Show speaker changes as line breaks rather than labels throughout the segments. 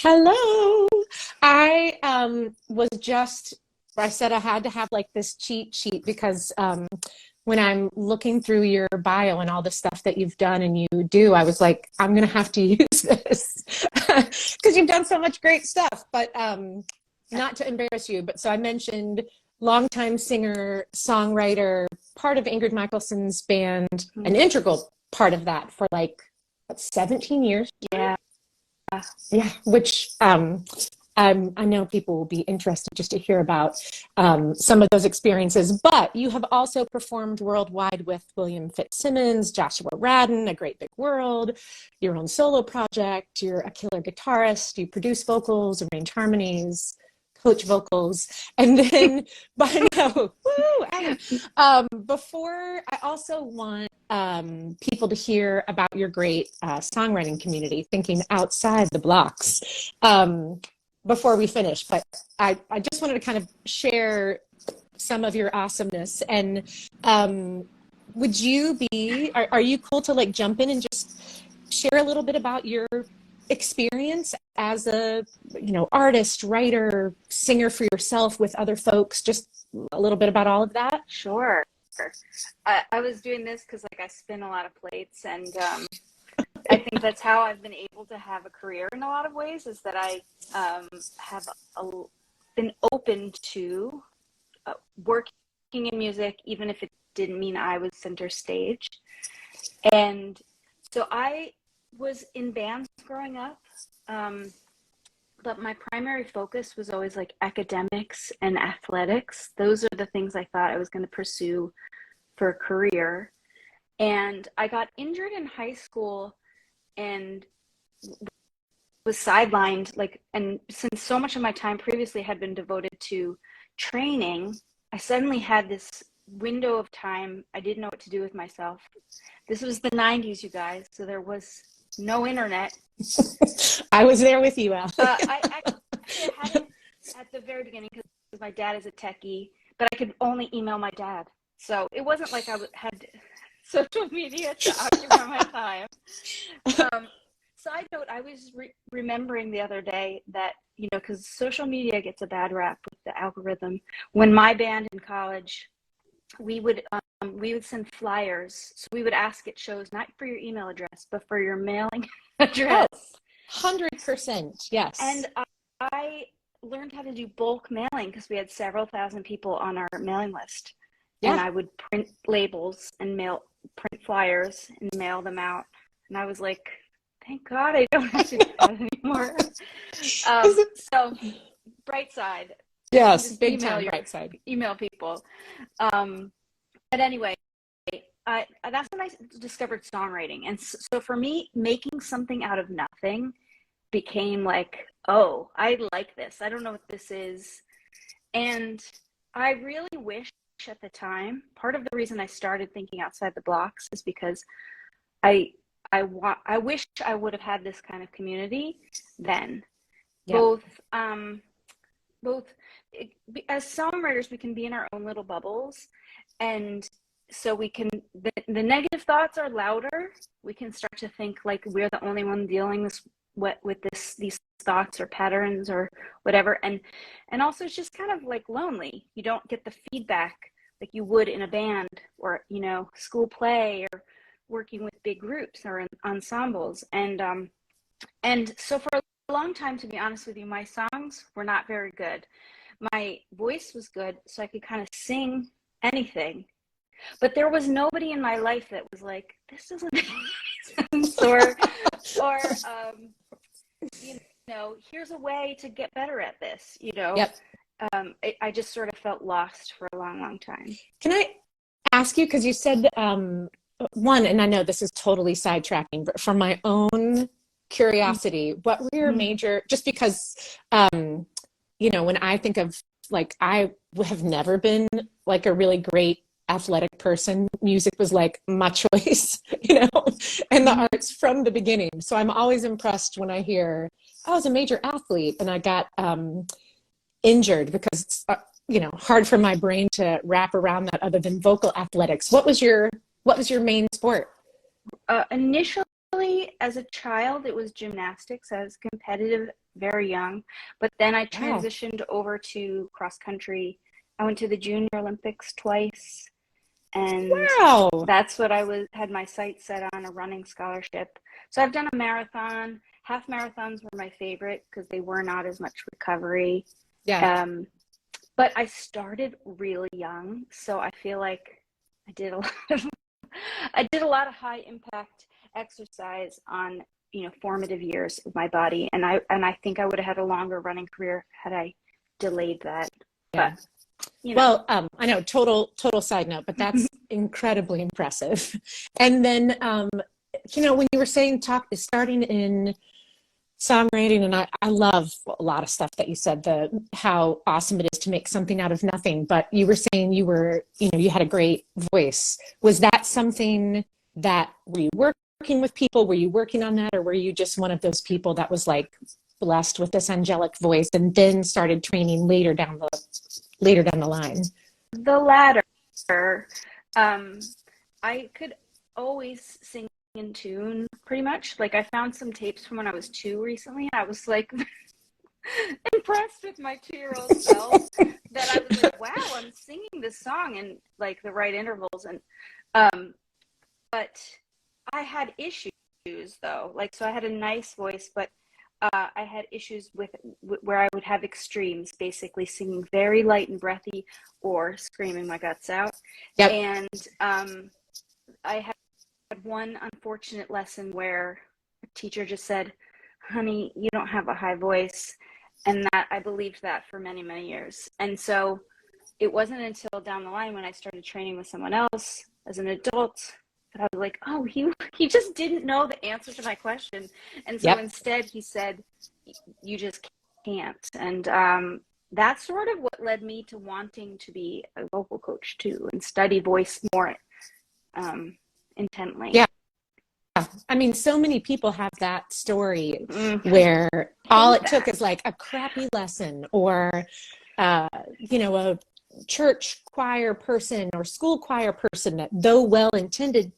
Hello. I said I had to have like this cheat sheet because when I'm looking through your bio and all the stuff that you've done and you do, I was like, I'm going to have to use this because you've done so much great stuff. But not to embarrass you, but so I mentioned longtime singer, songwriter, part of Ingrid Michaelson's band, an integral part of that for like, what, 17 years?
Yeah.
Yeah, which I know people will be interested just to hear about some of those experiences. But you have also performed worldwide with William Fitzsimmons, Joshua Radin, A Great Big World, your own solo project. You're a killer guitarist. You produce vocals, arrange harmonies, coach vocals, and then by now, before I also want people to hear about your great songwriting community, thinking outside the blocks. Before we finish, but I just wanted to kind of share some of your awesomeness. And would you are you cool to like jump in and just share a little bit about your experience as a, artist, writer, singer for yourself with other folks, just a little bit about all of that?
Sure. I was doing this because I spin a lot of plates, and I think that's how I've been able to have a career in a lot of ways, is that I have been open to working in music, even if it didn't mean I was center stage. And so I was in bands growing up, but my primary focus was always like academics and athletics. Those are the things I thought I was going to pursue for a career. And I got injured in high school and was sidelined, and since so much of my time previously had been devoted to training, I suddenly had this window of time. I didn't know what to do with myself. This was the 90s, you guys, so there was no internet.
I was there with you, Allie.
I had it at the very beginning because my dad is a techie, but I could only email my dad. So it wasn't like I had social media to occupy my time. Side note, I was remembering the other day that, because social media gets a bad rap with the algorithm. When my band in college, we would send flyers. So we would ask at shows, not for your email address, but for your mailing address.
100%, yes.
And I learned how to do bulk mailing because we had several thousand people on our mailing list. Yeah. And I would print labels and print flyers and mail them out. And I was like, thank God I don't have to do that anymore. So bright side.
Yes, big time bright side.
Email people. But anyway, that's when I discovered songwriting. And so for me, making something out of nothing became like, oh, I like this. I don't know what this is. And I really wish at the time, part of the reason I started thinking outside the blocks is because I wish I would have had this kind of community then. Yeah. Both as songwriters, we can be in our own little bubbles, and so we can, the negative thoughts are louder. We can start to think like we're the only one dealing with these thoughts or patterns or whatever, and also it's just kind of like lonely. You don't get the feedback like you would in a band or school play or working with big groups or in ensembles. And so for a long time, to be honest with you, my songs were not very good. My voice was good, so I could kind of sing anything, but there was nobody in my life that was like, this doesn't make sense, or here's a way to get better at this.
Yep.
I just sort of felt lost for a long time.
Can I ask you, because you said one, and I know this is totally sidetracking, but from my own curiosity, what were your major, just because, when I think of, like, I have never been like a really great athletic person. Music was like my choice, and the arts from the beginning. So I'm always impressed when I hear, I was a major athlete and I got injured, because it's, hard for my brain to wrap around that other than vocal athletics. What was your main sport?
Initially, as a child, it was gymnastics. I was competitive very young. But then I
Wow.
transitioned over to cross country. I went to the Junior Olympics twice, and
Wow.
that's what had my sights set on, a running scholarship. So I've done a marathon. Half marathons were my favorite because they were not as much recovery.
Yeah.
But I started really young, so I feel like I did a lot of I did a lot of high impact exercise on, formative years of my body, and I think I would have had a longer running career had I delayed that.
Yeah.
But
Well, I know, total side note, but that's incredibly impressive. And then, when you were saying starting in songwriting, and I love a lot of stuff that you said, how awesome it is to make something out of nothing. But you were saying you had a great voice. Was that something that, were you working with people? Were you working on that? Or were you just one of those people that was like blessed with this angelic voice and then started training later down the line?
The latter. I could always sing in tune pretty much. Like, I found some tapes from when I was 2 recently, and I was like impressed with my 2-year-old self that I was like, wow, I'm singing this song in like the right intervals. And but I had issues though. Like, so I had a nice voice, but I had issues with where I would have extremes, basically singing very light and breathy or screaming my guts out.
Yep.
And I had one unfortunate lesson where a teacher just said, honey, you don't have a high voice. And that I believed that for many, many years. And so it wasn't until down the line when I started training with someone else as an adult that I was like, oh, he just didn't know the answer to my question. And so instead he said, you just can't. And that's sort of what led me to wanting to be a vocal coach too, and study voice more intently.
Yeah. I mean, so many people have that story where all it took is like a crappy lesson, or a church choir person or school choir person that, though well-intended,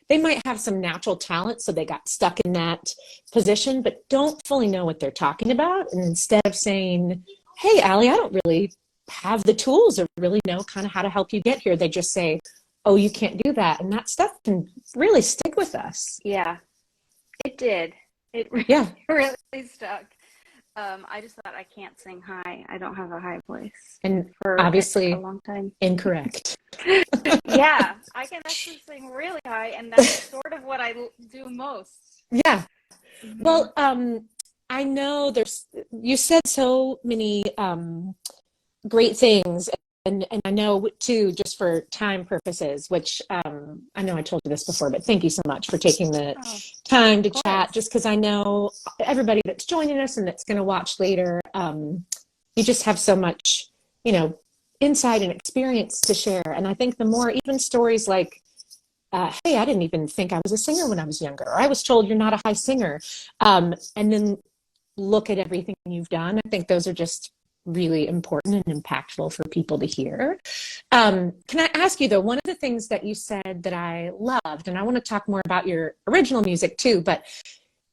they might have some natural talent, so they got stuck in that position, but don't fully know what they're talking about. And instead of saying, hey, Allie, I don't really have the tools or really know kind of how to help you get here, they just say, oh, you can't do that. And that stuff can really stick with us.
Yeah, it did. It really stuck. I just thought, I can't sing high. I don't have a high voice.
And
for
obviously
a long time.
Incorrect.
Yeah, I can actually sing really high, and that's sort of what I do most.
Yeah. Mm-hmm. Well, I know you said so many great things. And I know too, just for time purposes, which I know I told you this before, but thank you so much for taking the time to chat, just because I know everybody that's joining us and that's going to watch later, you just have so much, insight and experience to share. And I think the more, even stories like, hey, I didn't even think I was a singer when I was younger, or I was told you're not a high singer. And then look at everything you've done. I think those are just really important and impactful for people to hear. Can I ask you though, one of the things that you said that I loved, and I want to talk more about your original music too, but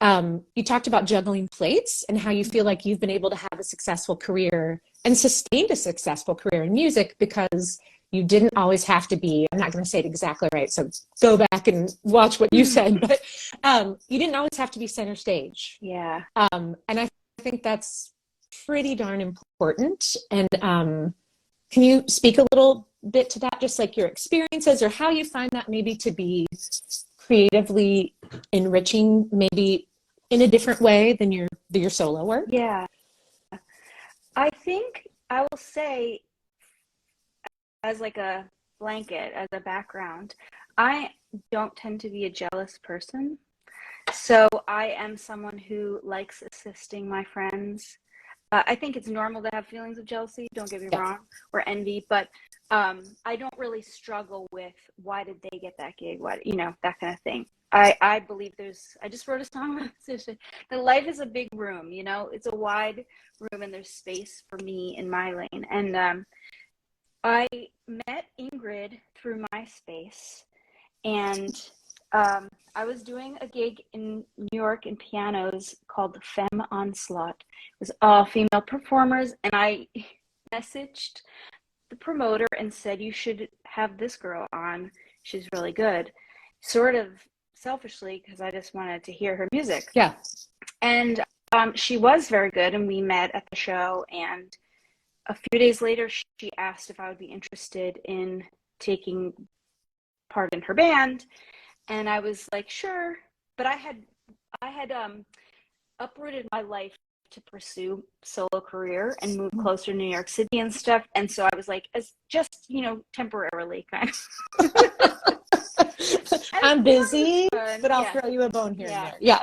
you talked about juggling plates and how you feel like you've been able to have a successful career and sustained a successful career in music because you didn't always have to be, I'm not going to say it exactly right, so go back and watch what you said, but you didn't always have to be center stage.
Yeah.
And I think that's pretty darn important. And can you speak a little bit to that, just like your experiences or how you find that maybe to be creatively enriching, maybe in a different way than your solo work?
Yeah. I think I will say, as like a blanket, as a background, I don't tend to be a jealous person. So I am someone who likes assisting my friends. I think it's normal to have feelings of jealousy, don't get me wrong, or envy, but I don't really struggle with why did they get that gig, that kind of thing. I believe I just wrote a song about this. The life is a big room, it's a wide room and there's space for me in my lane. And I met Ingrid through MySpace, and I was doing a gig in New York in pianos called Femme Onslaught. It was all female performers, and I messaged the promoter and said, you should have this girl on. She's really good. Sort of selfishly, because I just wanted to hear her music.
Yeah.
And she was very good, and we met at the show. And a few days later, she asked if I would be interested in taking part in her band. And I was like, sure. But I had uprooted my life to pursue solo career and move closer to New York City and stuff. And so I was like, as just, temporarily kind of.
I'm busy, but I'll throw you a bone here and there. Yeah.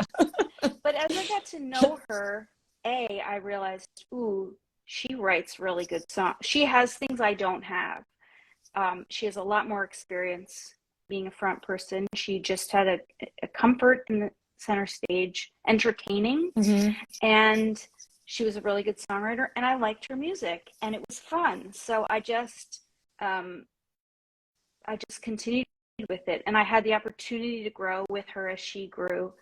But as I got to know her, I realized, ooh, she writes really good songs. She has things I don't have. She has a lot more experience being a front person. She just had a comfort in the center stage, entertaining, and she was a really good songwriter, and I liked her music, and it was fun. So I just continued with it, and I had the opportunity to grow with her as she grew.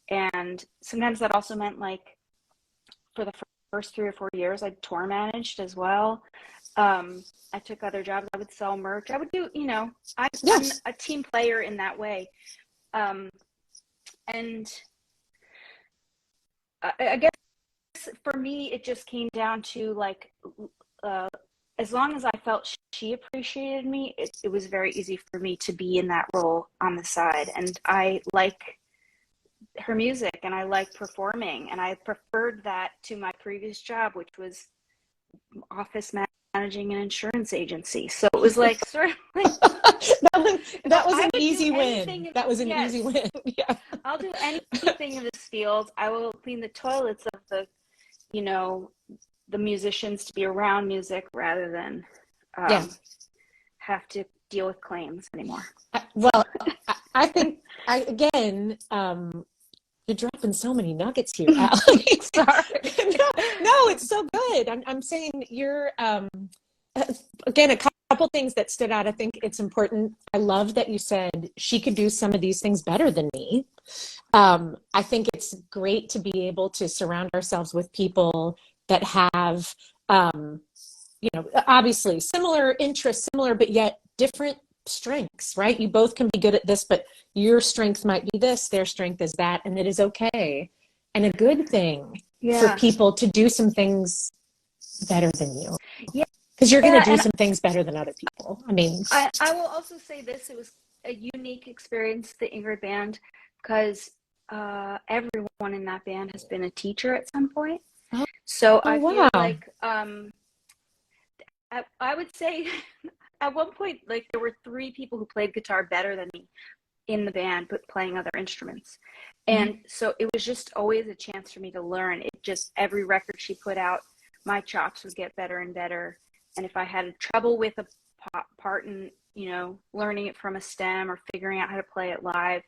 And sometimes that also meant, like, for the first 3 or 4 years, I tour managed as well. I took other jobs. I would sell merch. I would do, I'm a team player in that way. And I guess for me, it just came down to, like, as long as I felt she appreciated me, it was very easy for me to be in that role on the side. And I like her music, and I like performing, and I preferred that to my previous job, which was office managing an insurance agency. So it was like sort of like
that was an easy win. That was an easy win. Yeah.
I'll do anything in this field. I will clean the toilets of the musicians to be around music rather than have to deal with claims anymore.
Well, I think you're dropping so many nuggets here, Allie.
Sorry.
No, it's so good. I'm saying you're, again, a couple things that stood out. I think it's important. I love that you said she could do some of these things better than me. I think it's great to be able to surround ourselves with people that have, obviously similar interests, but yet different strengths, right? You both can be good at this, but your strength might be this, their strength is that, and it is okay and a good thing for people to do some things better than you. Yeah. Because you're going to do some things better than other people. I mean,
I will also say this: it was a unique experience, the Ingrid band, because everyone in that band has been a teacher at some point. So I feel like I would say at one point, like, there were 3 people who played guitar better than me in the band, but playing other instruments. And so it was just always a chance for me to learn. It just, every record she put out, my chops would get better and better. And if I had trouble with a part and, learning it from a stem or figuring out how to play it live,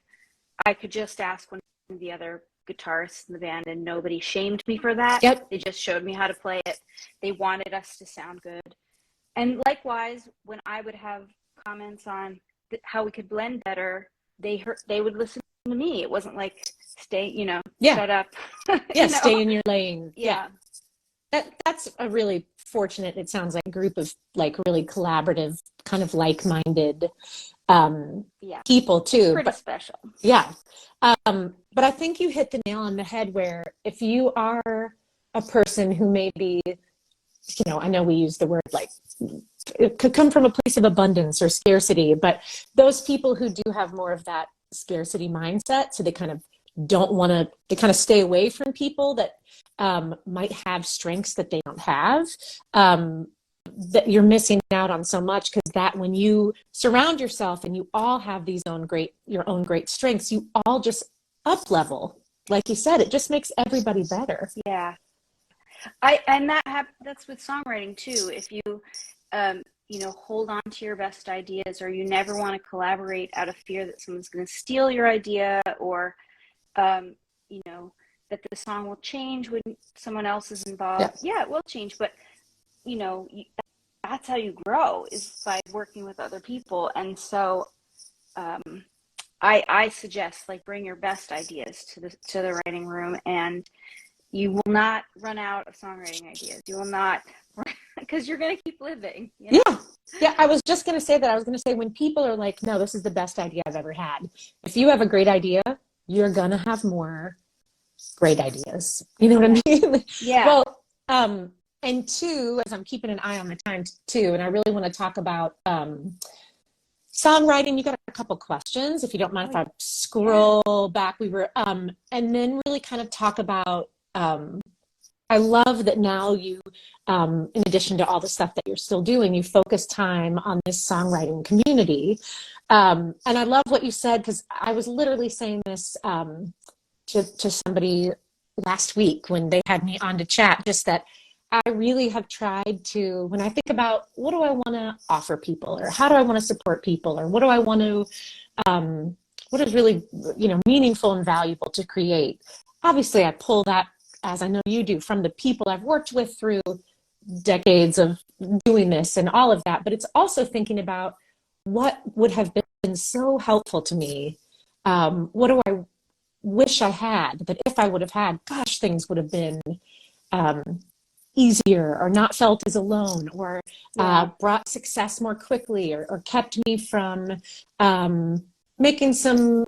I could just ask one of the other guitarists in the band, and nobody shamed me for that.
Yep.
They just showed me how to play it. They wanted us to sound good. And likewise, when I would have comments on how we could blend better, they would listen to me. It wasn't like, shut up.
Stay in your lane.
Yeah.
That's a really fortunate, it sounds like, group of, like, really collaborative, kind of like-minded people too.
Pretty special.
Yeah. But I think you hit the nail on the head where if you are a person who maybe, I know we use the word, like, it could come from a place of abundance or scarcity, but those people who do have more of that scarcity mindset, so they kind of they kind of stay away from people that might have strengths that they don't have, that you're missing out on so much, because that when you surround yourself and you all have your own great strengths, you all just up level. Like you said, it just makes everybody better.
Yeah. That's with songwriting too. If you, hold on to your best ideas, or you never want to collaborate out of fear that someone's going to steal your idea, or, that the song will change when someone else is involved. Yeah, it will change, but that's how you grow, is by working with other people. And so, I suggest like bring your best ideas to the writing room, and you will not run out of songwriting ideas. You will not, because you're going to keep living, you know?
Yeah. Yeah. I was just going to say that. I was going to say, when people are like, no, this is the best idea I've ever had. If you have a great idea, you're going to have more great ideas. You know what I mean?
Yeah.
Well, and two, as I'm keeping an eye on the time too, and I really want to talk about songwriting. You got a couple questions, if you don't mind if I scroll back. We were, and then really kind of talk about, I love that now you, in addition to all the stuff that you're still doing, you focus time on this songwriting community. And I love what you said, because I was literally saying this to somebody last week when they had me on to chat, just that I really have tried to, when I think about what do I want to offer people, or how do I want to support people, or what do I want to, what is really, meaningful and valuable to create. Obviously, I pull that, as I know you do, from the people I've worked with through decades of doing this and all of that. But it's also thinking about what would have been so helpful to me. What do I wish I had, that if I would have had, gosh, things would have been easier, or not felt as alone, or brought success more quickly, or kept me from making some,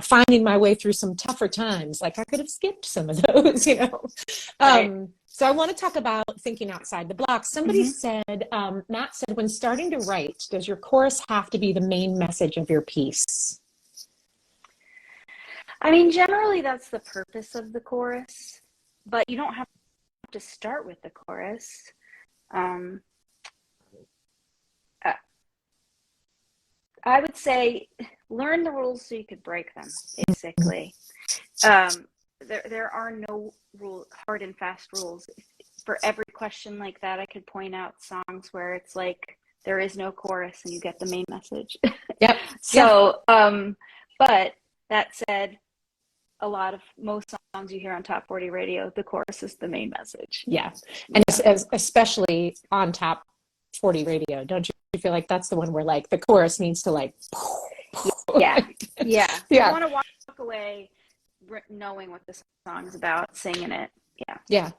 finding my way through some tougher times. Like I could have skipped some of those,
Right.
So I want to talk about thinking outside the box. Somebody said, Matt said, when starting to write, does your chorus have to be the main message of your piece?
I mean, generally that's the purpose of the chorus, but you don't have to start with the chorus. I would say learn the rules so you could break them, basically. There are no hard and fast rules. For every question like that, I could point out songs where it's like there is no chorus and you get the main message.
Yep.
So, but that said, most songs you hear on Top 40 radio, the chorus is the main message.
Yeah. And especially on Top 40 radio, don't you feel like that's the one where like the chorus needs to like,
yeah.
Yeah.
You want to walk away knowing what the song's about, singing it.
Yeah.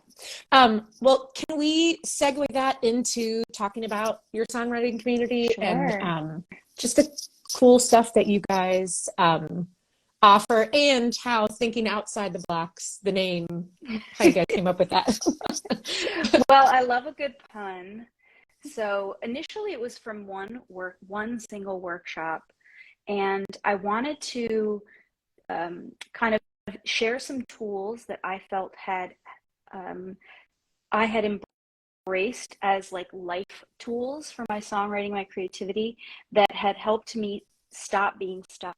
Well, can we segue that into talking about your songwriting community?
Sure.
And just the cool stuff that you guys offer, and how thinking outside the box, the name, how you guys came up with that?
Well, I love a good pun. So initially it was from one single workshop, and I wanted to kind of share some tools that I felt I had embraced as like life tools for my songwriting, my creativity, that had helped me stop being stuck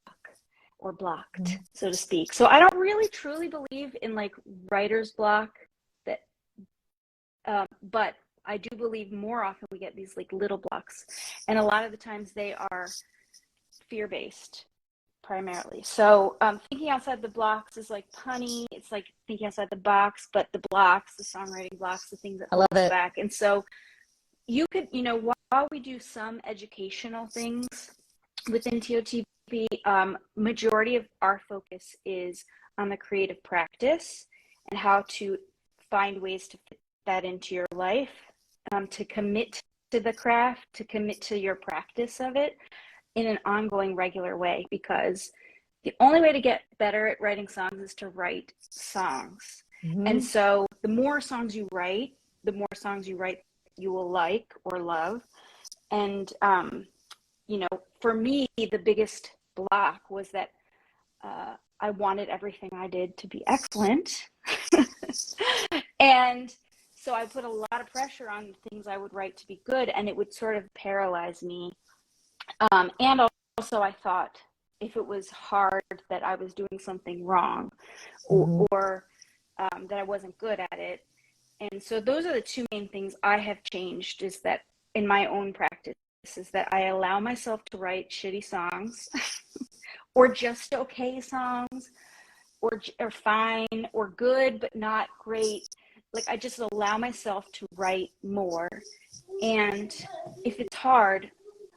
or blocked, so to speak. So I don't really truly believe in like writer's block, that, but I do believe more often we get these like little blocks, and a lot of the times they are fear-based primarily. So thinking outside the blocks is like punny. It's like thinking outside the box, but the blocks, the songwriting blocks, the things that hold us back. And so you could, while we do some educational things within TOTB, majority of our focus is on the creative practice and how to find ways to fit that into your life, to commit to the craft, to commit to your practice of it in an ongoing, regular way, because the only way to get better at writing songs is to write songs. And so the more songs you write you will like or love. And for me, the biggest block was that I wanted everything I did to be excellent. And so I put a lot of pressure on the things I would write to be good, and it would sort of paralyze me. And also I thought if it was hard that I was doing something wrong, or that I wasn't good at it. And so those are the two main things I have changed, is that in my own practice, is that I allow myself to write shitty songs or just okay songs, or fine or good but not great. Like I just allow myself to write more. And if it's hard,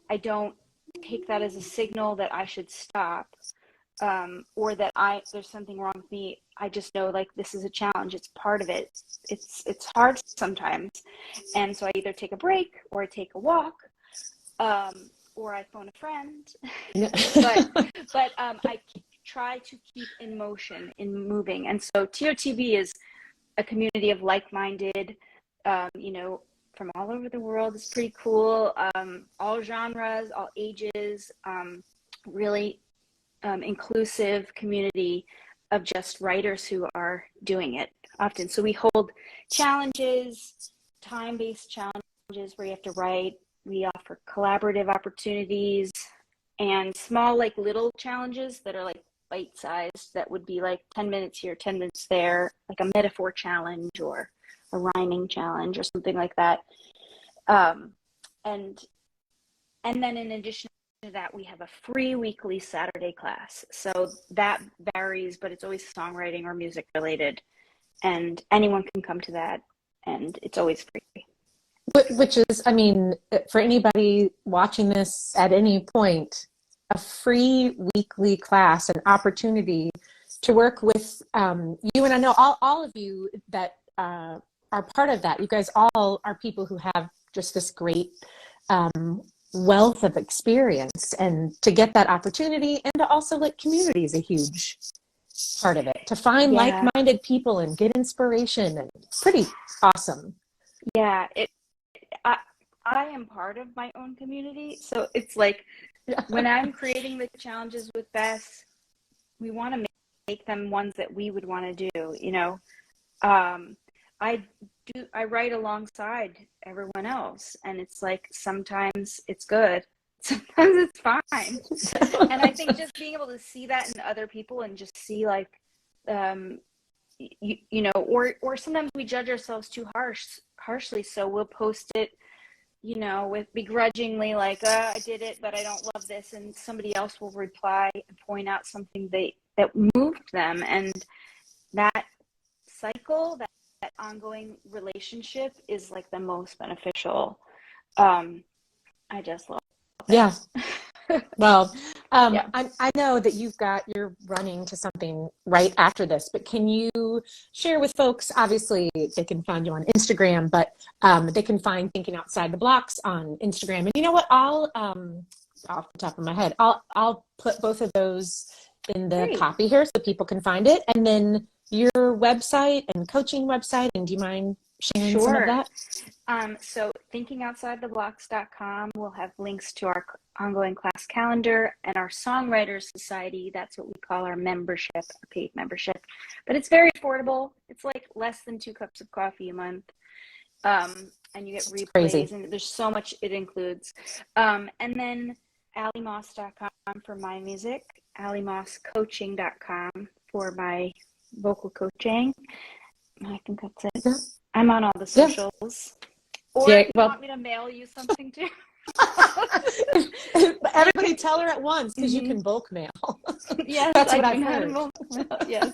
I don't take that as a signal that I should stop. or that there's something wrong with me. I just know like this is a challenge. It's part of it. It's hard sometimes. And so I either take a break or I take a walk, or I phone a friend. but I try to keep in motion, in moving. And so TOTB is a community of like-minded, from all over the world. It's pretty cool. All genres, all ages, really inclusive community of just writers who are doing it often. So we hold challenges, time-based challenges where you have to write. We offer collaborative opportunities and small, like little challenges that are like bite-sized, that would be like 10 minutes here, 10 minutes there, like a metaphor challenge or a rhyming challenge or something like that. And then in addition to that, we have a free weekly Saturday class. So that varies, but it's always songwriting or music related. And anyone can come to that, and it's always free.
Which is, I mean, for anybody watching this at any point, a free weekly class, an opportunity to work with you. And I know all of you that are part of that. You guys all are people who have just this great wealth of experience, and to get that opportunity, and to also, like, community is a huge part of it, to find like-minded people and get inspiration, and pretty awesome.
Yeah, I am part of my own community, so it's like when I'm creating the challenges with Bess, we want to make them ones that we would want to do, you know. I write alongside everyone else, and it's like sometimes it's good, sometimes it's fine. And I think just being able to see that in other people, and just see like you know, or sometimes we judge ourselves too harshly, so we'll post it, you know, with begrudgingly, like, I did it, but I don't love this, and somebody else will reply and point out something that moved them, and that cycle, that ongoing relationship is like the most beneficial. I just love it.
Yeah. Well, I know that you're running to something right after this, but can you share with folks? Obviously, they can find you on Instagram, but they can find Thinking Outside the Blocks on Instagram. And you know what? I'll off the top of my head, I'll put both of those in the copy here so people can find it. And then your website and coaching website. And do you mind sharing some of that?
So thinkingoutsidetheblocks.com will have links to our ongoing class calendar and our Songwriters Society. That's what we call our membership, our paid membership. But it's very affordable. It's like less than 2 cups of coffee a month. And you get replays, and there's so much it includes. And then alliemoss.com for my music, alliemosscoaching.com for my vocal coaching. I think that's it. Yeah. I'm on all the socials. Or if you want me to mail you something too.
Everybody tell her at once, because you can bulk mail.
Yes,
that's what I've heard.
Yes.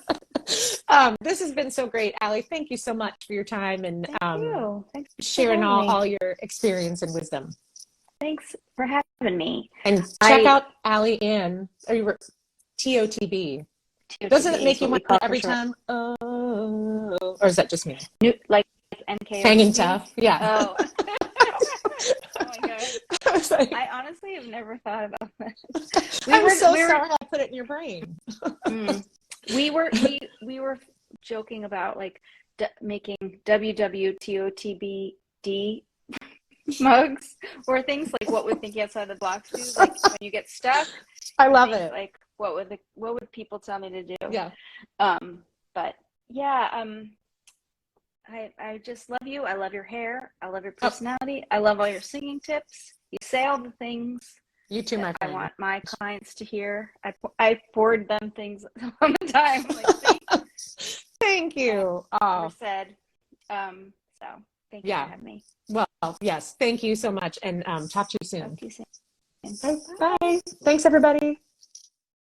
This has been so great, Allie. Thank you so much for your time and
Thanks for
sharing all your experience and wisdom.
Thanks for having me.
And check out Allie and TOTB. Doesn't it make you want every time? Oh, or is that just me?
Like NK.
Hanging tough. Yeah.
Oh. Oh my God. I honestly have never thought about that.
I'm so sorry I put it in your brain.
We were joking about like making WWTOTBD mugs, or things like what would Thinking Outside the Blocks do, like when you get stuck.
I love it.
Like what would people tell me to do?
Yeah.
But yeah, I just love you. I love your hair. I love your personality. I love all your singing tips. You say all the things.
You too, my friend.
I want my clients to hear. I forward them things all the time. Like,
thank you.
Said. So thank you for having me.
Well, yes. Thank you so much. And talk to you soon.
Talk to you soon.
Bye. Thanks, everybody.